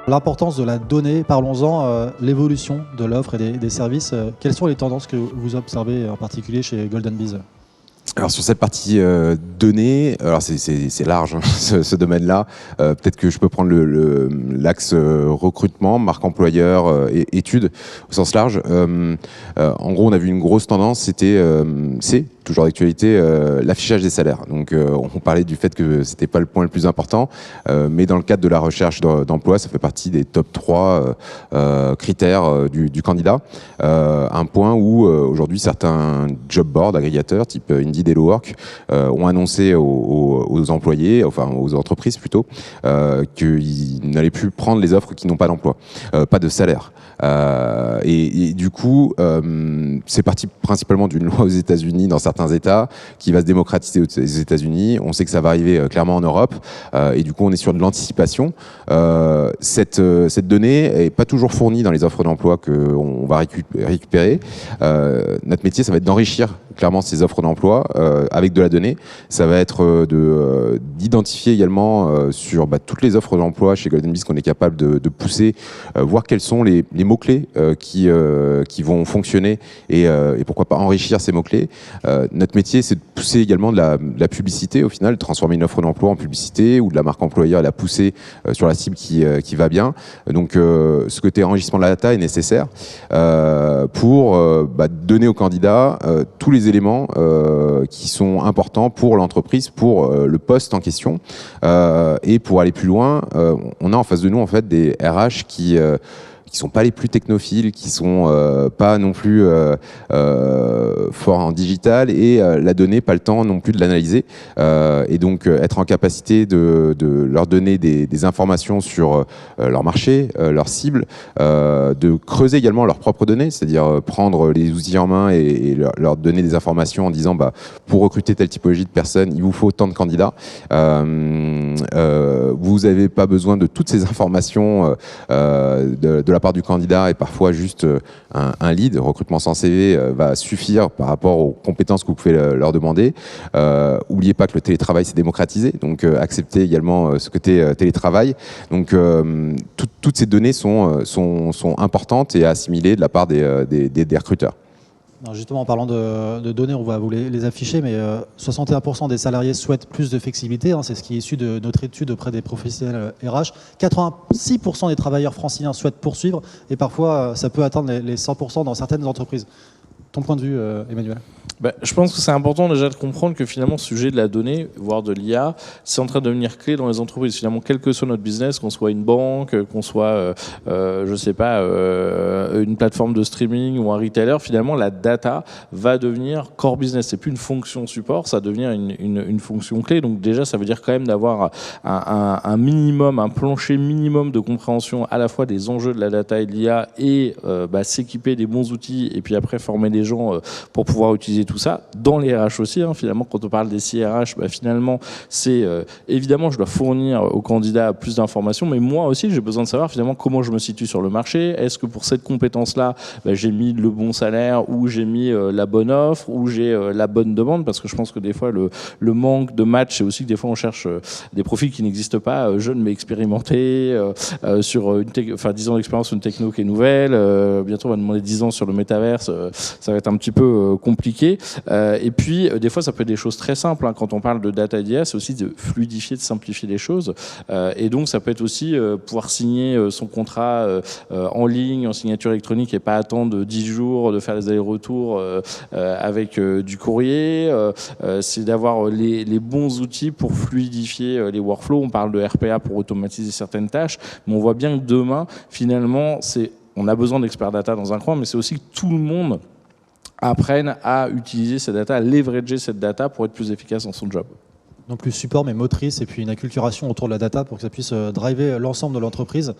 L'importance de la donnée, parlons-en, l'évolution de l'offre et des services. Quelles sont les tendances que vous observez en particulier chez Golden Bees? Alors sur cette partie données, alors c'est large hein, ce domaine-là. Peut-être que je peux prendre l'axe recrutement, marque employeur et études au sens large. En gros, on a vu une grosse tendance, c'est toujours d'actualité, l'affichage des salaires. Donc on parlait du fait que c'était pas le point le plus important, mais dans le cadre de la recherche d'emploi, ça fait partie des top 3 critères du candidat. Un point où aujourd'hui certains job boards agrégateurs type Indeed, Hello Work ont annoncé aux employés, enfin aux entreprises plutôt, qu'ils n'allaient plus prendre les offres qui n'ont pas d'emploi, pas de salaire. Et du coup, c'est parti principalement d'une loi aux États-Unis, dans certains États, qui va se démocratiser aux États-Unis. On sait que ça va arriver clairement en Europe, et du coup, on est sur de l'anticipation. Cette donnée est pas toujours fournie dans les offres d'emploi qu'on va récupérer. Notre métier, ça va être d'enrichir clairement ces offres d'emploi avec de la donnée. Ça va être d'identifier également sur toutes les offres d'emploi chez Golden Bees qu'on est capable de pousser, voir quels sont les mots-clés qui vont fonctionner et pourquoi pas enrichir ces mots-clés. Notre métier, c'est de pousser également de la publicité au final, de transformer une offre d'emploi en publicité ou de la marque employeur et la pousser sur la cible qui va bien. Donc ce côté enrichissement de la data est nécessaire pour donner aux candidats tous les éléments qui sont importants pour l'entreprise, pour le poste en question. Et pour aller plus loin, on a en face de nous en fait des RH qui sont pas les plus technophiles, qui sont pas non plus forts en digital et la donnée, pas le temps non plus de l'analyser. Et donc être en capacité de leur donner des informations sur leur marché, leur cible, de creuser également leurs propres données, c'est-à-dire prendre les outils en main et leur donner des informations en disant pour recruter telle typologie de personnes, il vous faut tant de candidats. Vous n'avez pas besoin de toutes ces informations de la part du candidat et parfois juste un lead, recrutement sans CV va suffire par rapport aux compétences que vous pouvez leur demander. N'oubliez pas que le télétravail s'est démocratisé, donc acceptez également ce côté télétravail. Donc toutes ces données sont importantes et assimilées de la part des recruteurs. Alors justement, en parlant de données, on va vous les afficher, mais 61% des salariés souhaitent plus de flexibilité. C'est ce qui est issu de notre étude auprès des professionnels RH. 86% des travailleurs franciliens souhaitent poursuivre et parfois ça peut atteindre les 100% dans certaines entreprises. Ton point de vue, Emmanuel? Je pense que c'est important déjà de comprendre que finalement ce sujet de la donnée, voire de l'IA, c'est en train de devenir clé dans les entreprises. Finalement, quel que soit notre business, qu'on soit une banque, qu'on soit, je sais pas, une plateforme de streaming ou un retailer, finalement la data va devenir core business. C'est plus une fonction support, ça va devenir une fonction clé. Donc déjà, ça veut dire quand même d'avoir un minimum, un plancher minimum de compréhension à la fois des enjeux de la data et de l'IA et s'équiper des bons outils et puis après former des gens pour pouvoir utiliser tout ça, dans les RH aussi, finalement, quand on parle des CRH, finalement, c'est évidemment, je dois fournir aux candidats plus d'informations, mais moi aussi, j'ai besoin de savoir finalement comment je me situe sur le marché. Est-ce que pour cette compétence-là, j'ai mis le bon salaire, ou j'ai mis la bonne offre, ou j'ai la bonne demande, parce que je pense que des fois, le manque de match, c'est aussi que des fois, on cherche des profils qui n'existent pas, jeunes mais expérimentés, sur 10 ans d'expérience sur une techno qui est nouvelle. Bientôt, on va demander 10 ans sur le métaverse. Ça va être un petit peu compliqué. Et puis, des fois, ça peut être des choses très simples. Quand on parle de data d'IA, c'est aussi de fluidifier, de simplifier les choses. Et donc, ça peut être aussi pouvoir signer son contrat en ligne, en signature électronique, et pas attendre 10 jours de faire les allers-retours avec du courrier. C'est d'avoir les bons outils pour fluidifier les workflows. On parle de RPA pour automatiser certaines tâches. Mais on voit bien que demain, finalement, on a besoin d'experts data dans un coin, mais c'est aussi que tout le monde apprennent à utiliser cette data, à leverager cette data pour être plus efficace dans son job. Non plus support, mais motrice, et puis une acculturation autour de la data pour que ça puisse driver l'ensemble de l'entreprise.